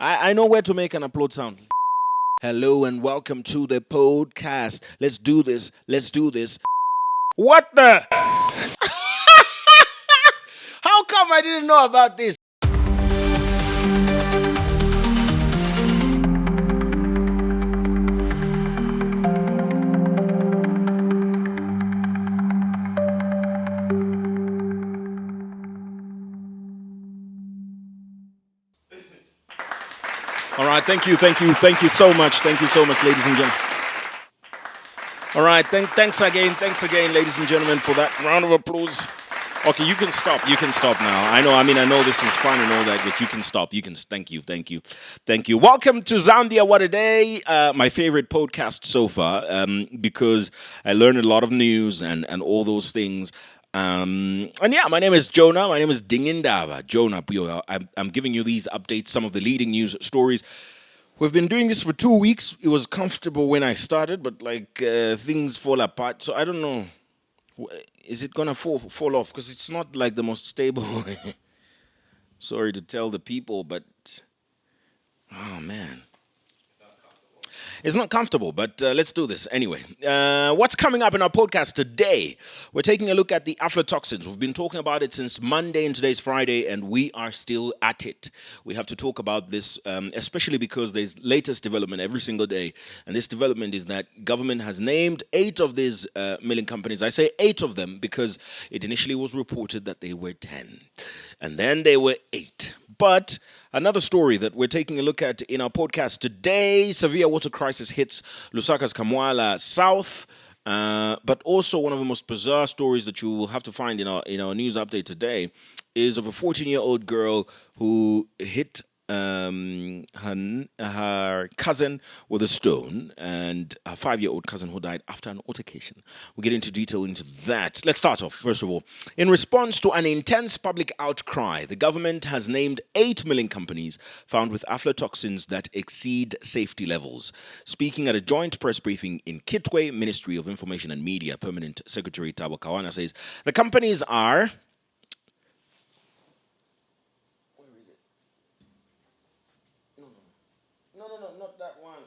I know where to make an upload sound. Hello and welcome to the podcast. Let's do this. What the? How come I didn't know about this? All right, thank you so much, ladies and gentlemen. All right, thanks again, ladies and gentlemen, for that round of applause. Okay, you can stop now. I know this is fun and all that, but you can stop. Thank you. Welcome to Zambia What a Day, my favorite podcast so far, because I learned a lot of news and all those things. And yeah, my name is Jonah. My name is Dingindaba. Jonah Puyo. I'm giving you these updates, some of the leading news stories. We've been doing this for 2 weeks. It was comfortable when I started, but things fall apart. So I don't know. Is it gonna fall off? Because it's not like the most stable. Sorry to tell the people, but oh man. It's not comfortable, but let's do this anyway. What's coming up in our podcast today? We're taking a look at the aflatoxins. We've been talking about it since Monday, and today's Friday, and we are still at it. We have to talk about this, especially because there's latest development every single day. And this development is that government has named 8 of these milling companies. I say 8 of them because it initially was reported that they were 10. And then they were 8. But another story that we're taking a look at in our podcast today, severe water crisis hits Lusaka'S Kamwala South. But also one of the most bizarre stories that you will have to find in our news update today is of a 14-year-old girl who hit her cousin with a stone, and a 5-year-old cousin who died after an altercation. We'll get into detail into that. Let's start off, first of all. In response to an intense public outcry, the government has named 8 milling companies found with aflatoxins that exceed safety levels. Speaking at a joint press briefing in Kitwe, Ministry of Information and Media, Permanent Secretary Tabo Kawana says the companies are... Not that one.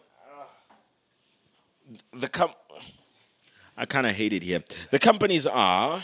I kind of hate it here. The companies are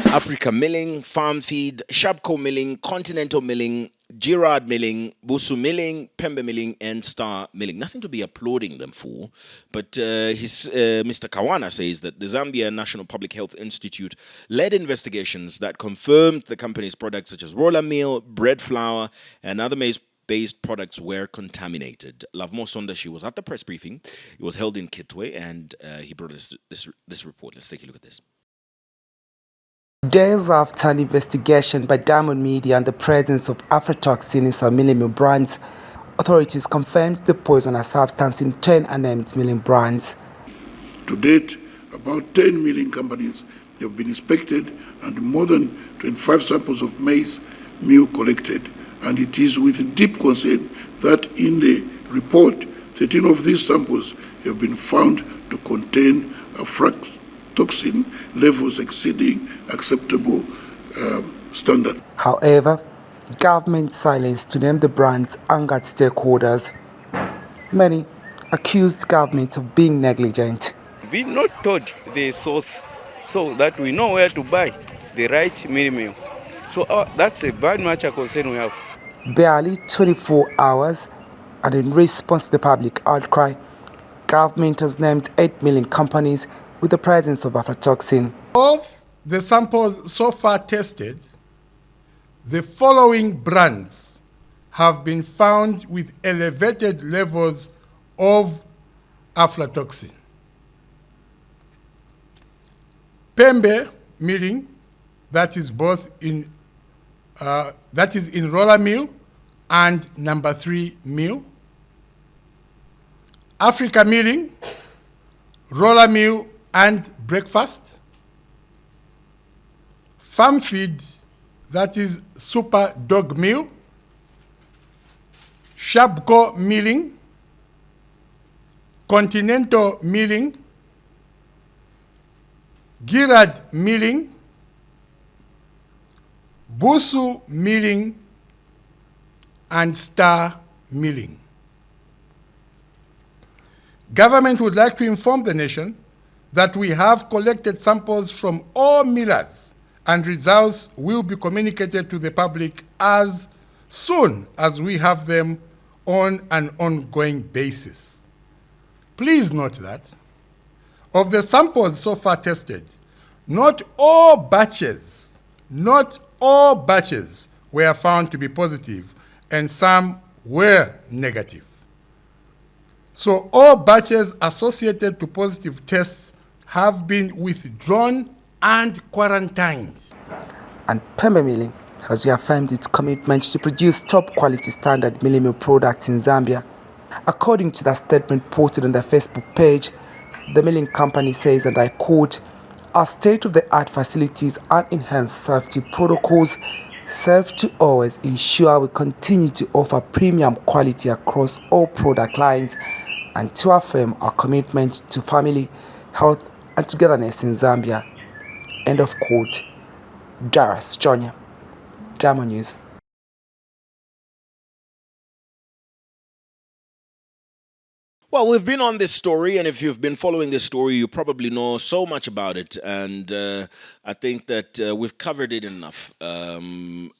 Africa Milling, Farm Feed, Shabco Milling, Continental Milling, Girard Milling, Busu Milling, Pembe Milling, and Star Milling. Nothing to be applauding them for, but Mr. Kawana says that the Zambia National Public Health Institute led investigations that confirmed the company's products such as roller meal, bread flour, and other maize-based products were contaminated. Lavmo Sonda, she was at the press briefing. It was held in Kitwe, and he brought us this report. Let's take a look at this. Days after an investigation by Diamond Media on the presence of aflatoxin in some milling mill brands, authorities confirmed the poisonous substance in 10 unnamed milling brands. To date, about 10 milling companies have been inspected and more than 25 samples of maize meal collected. And it is with deep concern that in the report, 13 of these samples have been found to contain aflatoxin levels exceeding acceptable standard. However, government silence to name the brands angered stakeholders. Many accused government of being negligent. We not told the source so that we know where to buy the right meal. So that's a very much a concern we have. Barely 24 hours, and in response to the public outcry, government has named 8 milling companies with the presence of aflatoxin. Of the samples so far tested, the following brands have been found with elevated levels of aflatoxin: Pembe milling, that is in roller mill and number 3 mill; Africa milling, roller mill and breakfast; Farm Feed, that is super dog mill; Shabco milling, Continental milling, Girard milling, Busu milling, and star milling. Government would like to inform the nation that we have collected samples from all millers and results will be communicated to the public as soon as we have them on an ongoing basis. Please note that of the samples so far tested, not all batches were found to be positive and some were negative. So all batches associated to positive tests have been withdrawn and quarantined. And Pembe Milling has reaffirmed its commitment to produce top quality standard milling meal products in Zambia. According to that statement posted on their Facebook page, the milling company says, and I quote, "Our state-of-the-art facilities and enhanced safety protocols serve to always ensure we continue to offer premium quality across all product lines and to affirm our commitment to family, health and togetherness in Zambia." End of quote. Darius Jonya, Diamond News. Well, we've been on this story, and if you've been following this story, you probably know so much about it. And I think that we've covered it enough. And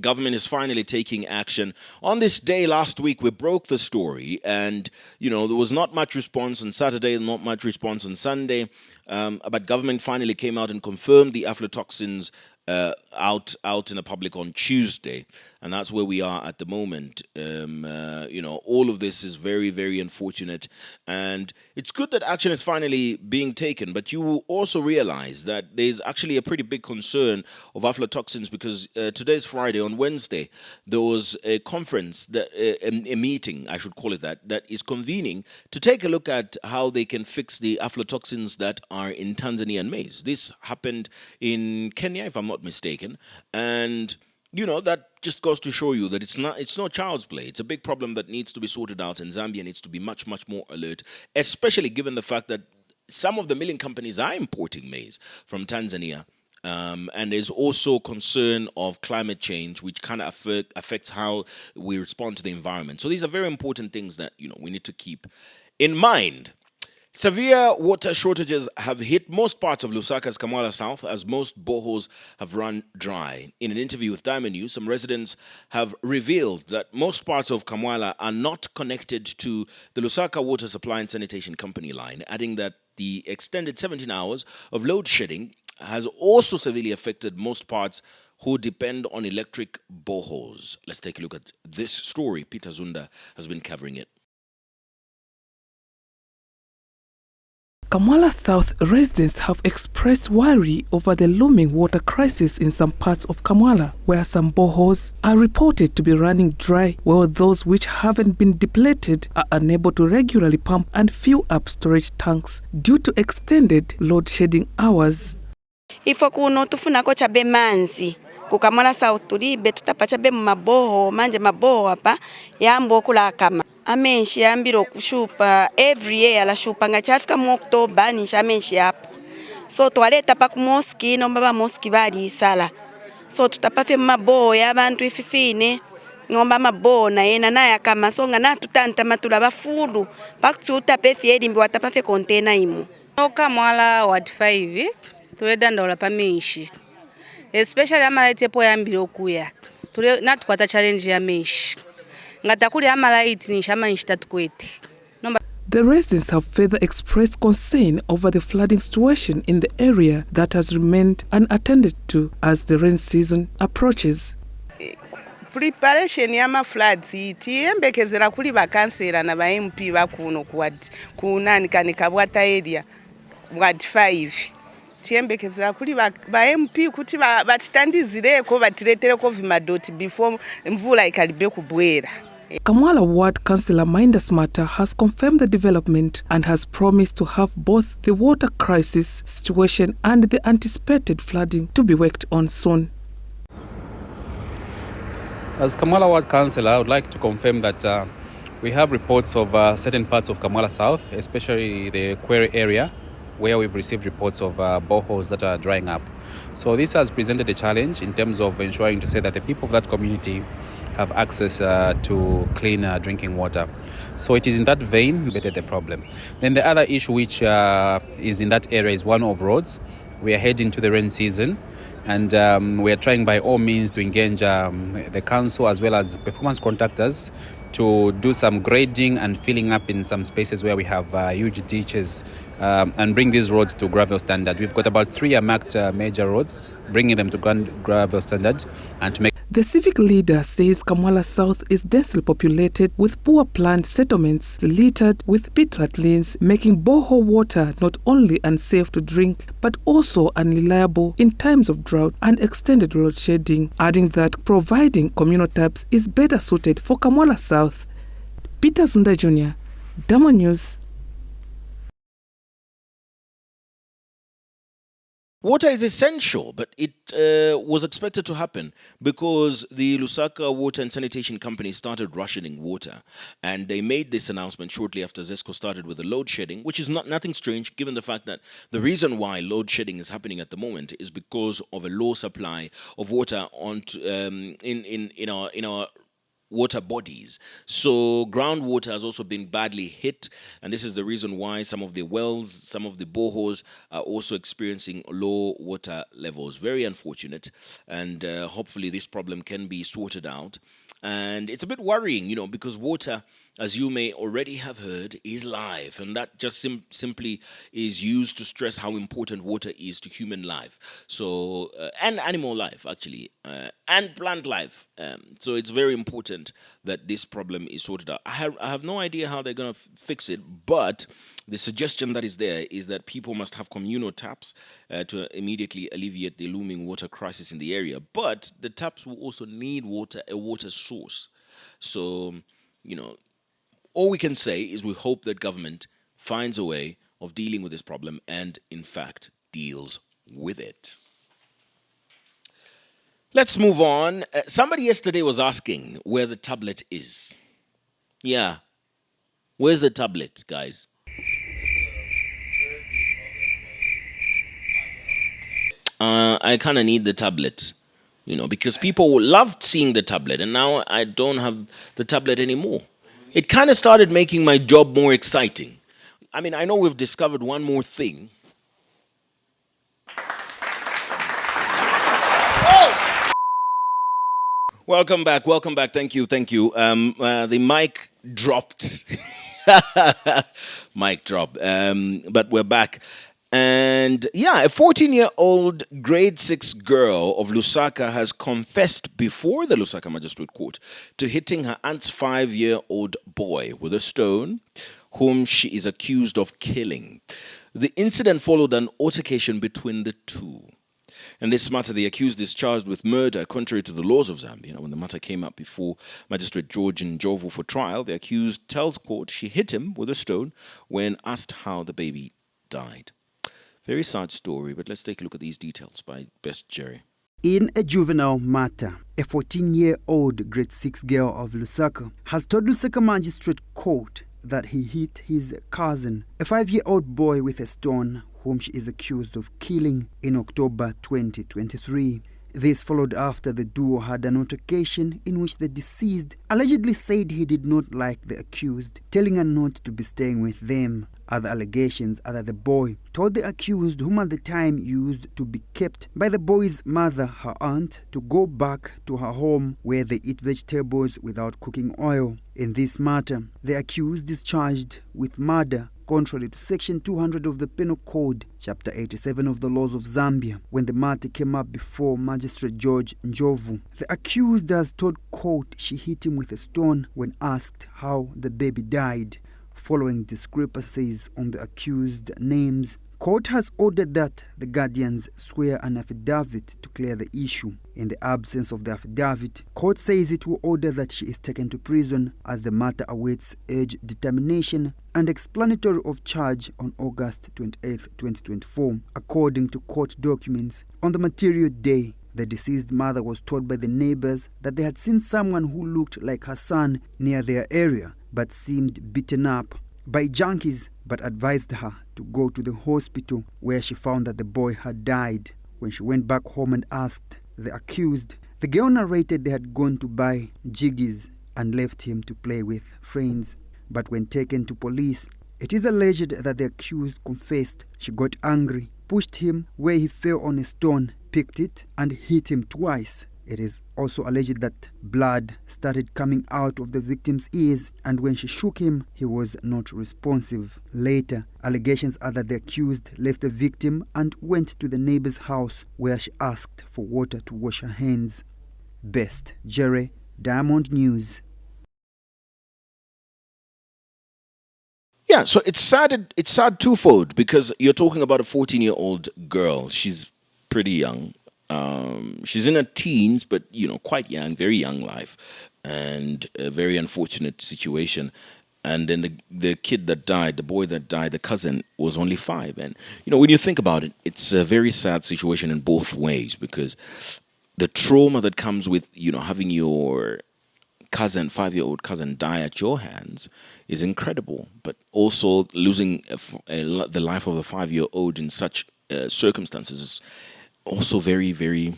government is finally taking action. On this day last week, we broke the story, and there was not much response on Saturday, not much response on Sunday. But government finally came out and confirmed the aflatoxins out in the public on Tuesday, and that's where we are at the moment. All of this is very, very unfortunate, and it's good that action is finally being taken. But you will also realize that there's actually a pretty big concern of aflatoxins because today's Friday. On Wednesday, there was a conference, a meeting, I should call it that is convening to take a look at how they can fix the aflatoxins that are in Tanzania and maize. This happened in Kenya, if I'm not mistaken, and that just goes to show you that it's no child's play. It's a big problem that needs to be sorted out, and Zambia needs to be much, much more alert, especially given the fact that some of the milling companies are importing maize from Tanzania. And there's also concern of climate change, which kind of affects how we respond to the environment. So these are very important things that we need to keep in mind. Severe water shortages have hit most parts of Lusaka's Kamwala South as most boreholes have run dry. In an interview with Diamond News, some residents have revealed that most parts of Kamwala are not connected to the Lusaka Water Supply and Sanitation Company line, adding that the extended 17 hours of load shedding has also severely affected most parts who depend on electric boreholes. Let's take a look at this story. Peter Zunda has been covering it. Kamwala South residents have expressed worry over the looming water crisis in some parts of Kamwala, where some boreholes are reported to be running dry, while those which haven't been depleted are unable to regularly pump and fill up storage tanks due to extended load shedding hours. Ifo kuno tufunako chabe manzi ku Kamwala South tulibe tutapachabe mu maboho manje maboho hapa yambo kulakama amenshi yambiro kushupa every year la shupa ngachafika mu October ni shamenshi hapo so twaleta pa ku moski no baba moski bali sala so tutapafe maboho y'abantu ififine ngomba mabona yena naye kama songa na tutanta matula bafulu pakututa pefi edimbi watapafe container imu no Kamwala Ward 5 tuweda ndola pamenshi especially amalaite po yambiro okuya tule natukwata challenge ya meshi ngatakuli amalaite ni shama nshitatu kwete. The residents have further expressed concern over the flooding situation in the area that has remained unattended to as the rain season approaches. Preparation ya floods tiyembekezera kuli bakansera na ba MP bakuno kunani kanikabwata area Ward 5 tiyembekezera kuli ba MP kuti batitandizireko batiretereko vimadoti before mvula ikalibe kubwera. Kamwala Ward Councillor Minda Smata has confirmed the development and has promised to have both the water crisis situation and the anticipated flooding to be worked on soon. As Kamwala Ward Councillor, I would like to confirm that we have reports of certain parts of Kamwala South, especially the Quarry area, where we've received reports of boreholes that are drying up. So this has presented a challenge in terms of ensuring to say that the people of that community have access to clean drinking water. So it is in that vein that the problem. Then the other issue which is in that area is one of roads. We are heading to the rain season, and we are trying by all means to engage the council as well as performance contractors to do some grading and filling up in some spaces where we have huge ditches and bring these roads to gravel standard. We've got about 3 marked major roads, bringing them to gravel standard and to make. The civic leader says Kamwala South is densely populated with poor planned settlements littered with peatlands, making borehole water not only unsafe to drink but also unreliable in times of drought and extended load shedding, adding that providing communal taps is better suited for Kamwala South. Peter Zunda Jr., Damo News. Water is essential, but it was expected to happen because the Lusaka Water and Sanitation Company started rationing water. And they made this announcement shortly after ZESCO started with the load shedding, which is nothing strange given the fact that the reason why load shedding is happening at the moment is because of a low supply of water in our water bodies. So groundwater has also been badly hit, and this is the reason why some of the wells, some of the boreholes are also experiencing low water levels. Very unfortunate, and hopefully this problem can be sorted out. And it's a bit worrying, because water, as you may already have heard, is life, and that just simply is used to stress how important water is to human life, so and animal life actually, and plant life. So it's very important that this problem is sorted out. I have no idea how they're going to fix it, but the suggestion that is there is that people must have communal taps to immediately alleviate the looming water crisis in the area. But the taps will also need a water source. So, all we can say is we hope that government finds a way of dealing with this problem and, in fact, deals with it. Let's move on. Somebody yesterday was asking where the tablet is. Yeah. Where's the tablet, guys? I kind of need the tablet, because people loved seeing the tablet, and now I don't have the tablet anymore. It kind of started making my job more exciting. I mean, I know we've discovered one more thing. Oh! Welcome back. Thank you. The mic dropped. Mic drop. But we're back. And yeah, a 14-year-old grade 6 girl of Lusaka has confessed before the Lusaka Magistrate Court to hitting her aunt's 5-year-old boy with a stone, whom she is accused of killing. The incident followed an altercation between the two. In this matter, the accused is charged with murder contrary to the laws of Zambia. When the matter came up before Magistrate George Njovu for trial, the accused tells court she hit him with a stone when asked how the baby died. Very sad story, but let's take a look at these details by Best Jerry. In a juvenile matter, a 14-year-old grade 6 girl of Lusaka has told Lusaka Magistrate Court that he hit his cousin, a 5-year-old boy, with a stone whom she is accused of killing in October 2023. This followed after the duo had an altercation in which the deceased allegedly said he did not like the accused, telling her not to be staying with them. Other allegations are that the boy told the accused, whom at the time used to be kept by the boy's mother, her aunt, to go back to her home where they eat vegetables without cooking oil. In this matter, the accused is charged with murder contrary to Section 200 of the Penal Code, Chapter 87 of the Laws of Zambia. When the matter came up before Magistrate George Njovu, the accused has told court she hit him with a stone when asked how the baby died. Following discrepancies on the accused names, court has ordered that the guardians swear an affidavit to clear the issue. In the absence of the affidavit, court says it will order that she is taken to prison as the matter awaits age determination and explanatory of charge on August 28, 2024. According to court documents, on the material day, the deceased mother was told by the neighbors that they had seen someone who looked like her son near their area but seemed beaten up by junkies but advised her to go to the hospital, where she found that the boy had died. When she went back home and asked the accused, the girl narrated they had gone to buy jiggies and left him to play with friends. But when taken to police, it is alleged that the accused confessed she got angry, pushed him where he fell on a stone, picked it and hit him twice. It is also alleged that blood started coming out of the victim's ears, and when she shook him, he was not responsive. Later, allegations are that the accused left the victim and went to the neighbor's house, where she asked for water to wash her hands. Best Jerry, Diamond News. Yeah, so it's sad. It's sad twofold, because you're talking about a 14-year-old girl. She's pretty young. She's in her teens, but quite young, very young life, and a very unfortunate situation. And then the kid that died, the boy that died, the cousin, was only 5. And when you think about it, it's a very sad situation in both ways, because the trauma that comes with having your cousin, 5-year-old cousin, die at your hands is incredible. But also losing the life of a 5-year-old in such circumstances is also very, very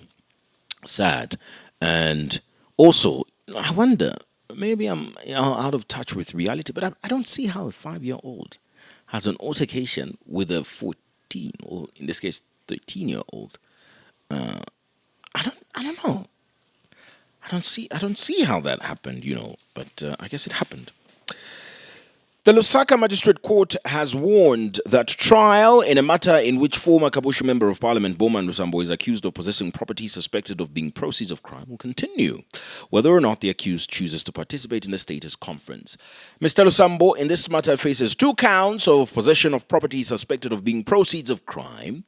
sad. And also, I wonder, maybe I'm out of touch with reality, but I don't see how a 5-year-old has an altercation with a 14, or in this case 13-year-old. I don't know. I don't see how that happened, but I guess it happened. The Lusaka Magistrate Court has warned that trial in a matter in which former Kabushi Member of Parliament Bowman Lusambo is accused of possessing property suspected of being proceeds of crime will continue, whether or not the accused chooses to participate in the status conference. Mr. Lusambo in this matter faces 2 counts of possession of property suspected of being proceeds of crime,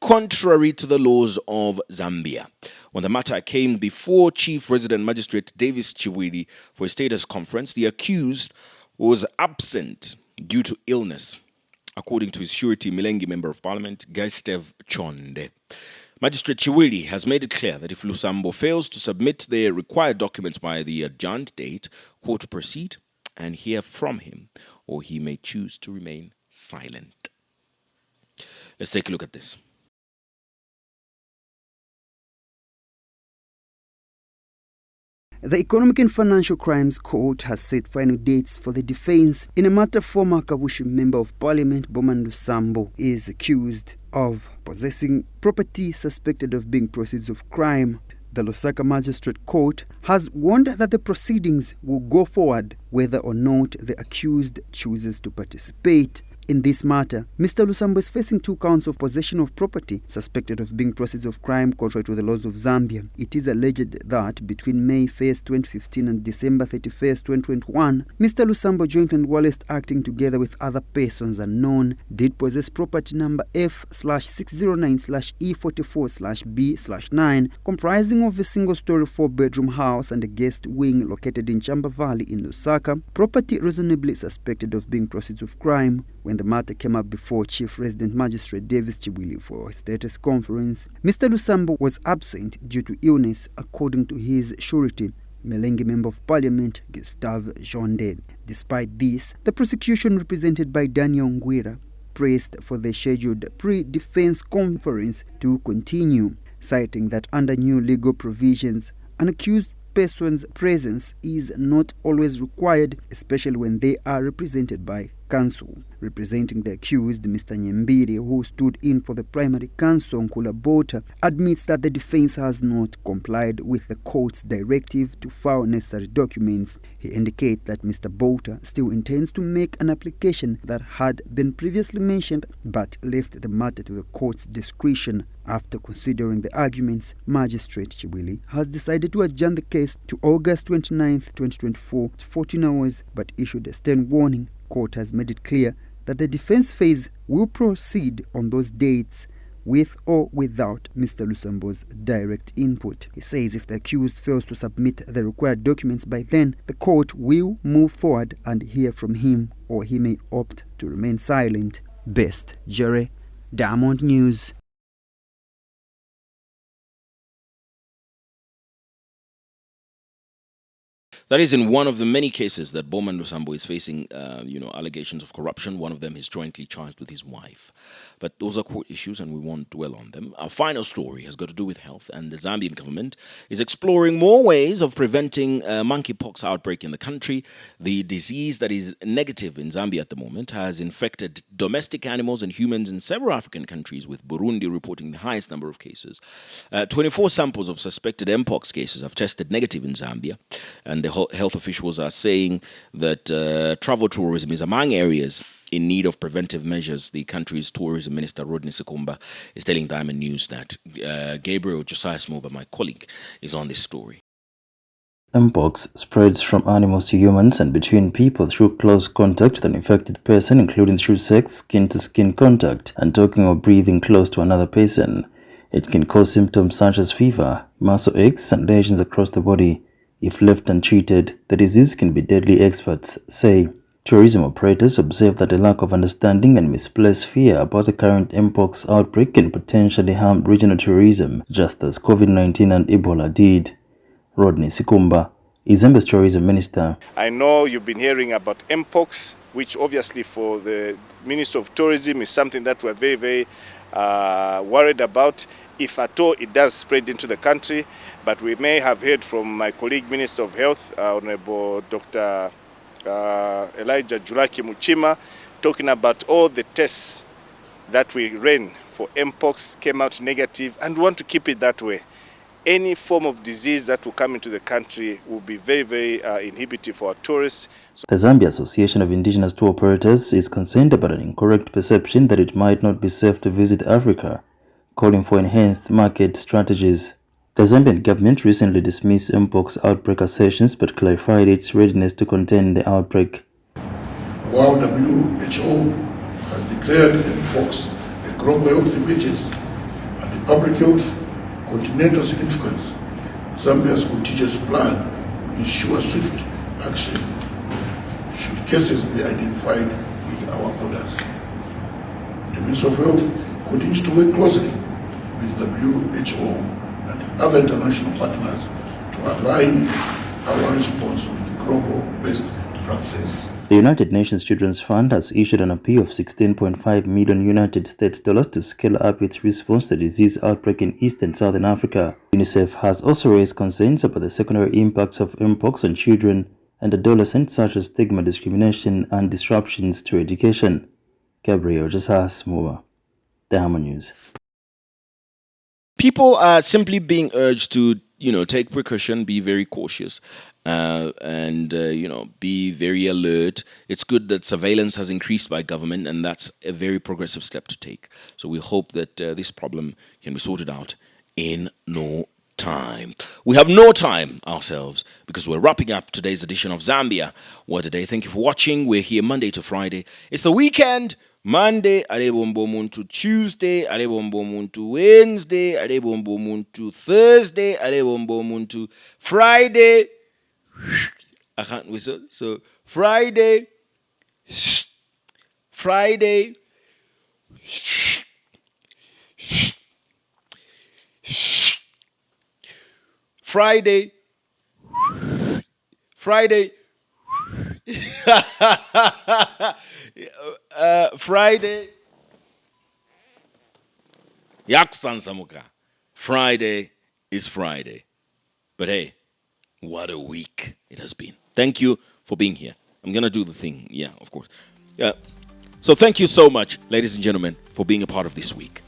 contrary to the laws of Zambia. When the matter came before Chief Resident Magistrate Davis Chiwili for a status conference, the accused was absent due to illness, according to his surety Milengi Member of Parliament, Gaistev Chonde. Magistrate Chiwili has made it clear that if Lusambo fails to submit the required documents by the adjourned date, court to proceed and hear from him, or he may choose to remain silent. Let's take a look at this. The Economic and Financial Crimes Court has set final dates for the defense in a matter former Kabushi Member of Parliament Bowman Lusambo is accused of possessing property suspected of being proceeds of crime. The Lusaka Magistrate Court has warned that the proceedings will go forward whether or not the accused chooses to participate. In this matter, Mr. Lusambo is facing 2 counts of possession of property suspected of being proceeds of crime contrary to the laws of Zambia. It is alleged that between May 1st, 2015 and December 31st, 2021, Mr. Lusambo jointly and whilst acting together with other persons unknown did possess property number F/609/E44/B/9 comprising of a single-story 4-bedroom house and a guest wing located in Chamba Valley in Lusaka, property reasonably suspected of being proceeds of crime. When the matter came up before Chief Resident Magistrate Davis Chiwili for a status conference, Mr. Lusambo was absent due to illness, according to his surety, Milengi Member of Parliament Gustave Jonde. Despite this, the prosecution, represented by Daniel Ngwira, pressed for the scheduled pre-defense conference to continue, citing that under new legal provisions, an accused person's presence is not always required, especially when they are represented by counsel. Representing the accused, Mr. Nyembiri, who stood in for the primary counsel, Nkula Bota, admits that the defense has not complied with the court's directive to file necessary documents. He indicates that Mr. Bota still intends to make an application that had been previously mentioned, but left the matter to the court's discretion. After considering the arguments, Magistrate Chiwili has decided to adjourn the case to August 29th, 2024, 14 hours, but issued a stern warning. Court has made it clear that the defense phase will proceed on those dates with or without Mr. Lusambo's direct input. He says if the accused fails to submit the required documents by then, the court will move forward and hear from him, or he may opt to remain silent. Best Jerry, Diamond News. That is in one of the many cases that Bowman Lusambo is facing, allegations of corruption. One of them is jointly charged with his wife. But those are court issues and we won't dwell on them. Our final story has got to do with health, and the Zambian government is exploring more ways of preventing a monkeypox outbreak in the country. The disease that is negative in Zambia at the moment has infected domestic animals and humans in several African countries, with Burundi reporting the highest number of cases. 24 samples of suspected mpox cases have tested negative in Zambia, and the health officials are saying that travel tourism is among areas in need of preventive measures. The country's tourism minister, Rodney Sekumba, is telling Diamond News that Gabriel Josiah Smoba, my colleague, is on this story. Mpox spreads from animals to humans and between people through close contact with an infected person, including through sex, skin-to-skin contact, and talking or breathing close to another person. It can cause symptoms such as fever, muscle aches, and lesions across the body. If left untreated, the disease can be deadly, experts say. Tourism operators observe that a lack of understanding and misplaced fear about the current mpox outbreak can potentially harm regional tourism, just as COVID-19 and Ebola did. Rodney Sekumba is Zambia's tourism minister. I know you've been hearing about mpox, which obviously for the Minister of Tourism is something that we're very, very worried about, if at all it does spread into the country. But we may have heard from my colleague Minister of Health, Honorable Dr. Elijah Julaki Muchima, talking about all the tests that we ran for mpox came out negative, and we want to keep it that way. Any form of disease that will come into the country will be very, very inhibitive for our tourists. The Zambia Association of Indigenous Tour Operators is concerned about an incorrect perception that it might not be safe to visit Africa, calling for enhanced market strategies. The Zambian government recently dismissed mpox outbreak assertions but clarified its readiness to contain the outbreak. While WHO has declared mpox a global health emergency and the public health continental significance, Zambia's contingency plan will ensure swift action should cases be identified with our borders. The Ministry of Health continues to work closely with WHO and other international partners to align our response with global-based practices. The United Nations Children's Fund has issued an appeal of $16.5 million United States dollars to scale up its response to the disease outbreak in East and Southern Africa. UNICEF has also raised concerns about the secondary impacts of mpox on children and adolescents, such as stigma, discrimination, and disruptions to education. Gabriel Josiah Smoba, Diamond News. People are simply being urged to, take precaution, be very cautious, and be very alert. It's good that surveillance has increased by government, and that's a very progressive step to take. So we hope that this problem can be sorted out in no time. We have no time ourselves because we're wrapping up today's edition of Zambia What a Day. Thank you for watching. We're here Monday to Friday. It's the weekend. Monday, Alebombo Muntu. Tuesday, Alebombo Muntu. Wednesday, Alebombo Muntu. Thursday, Alebombo Muntu. Friday, I can't whistle. So Friday, Friday, Friday, Friday, Friday, Yaksan Samuka. Friday is Friday. But hey, what a week it has been. Thank you for being here. I'm going to do the thing. Yeah, of course. So thank you so much, ladies and gentlemen, for being a part of this week.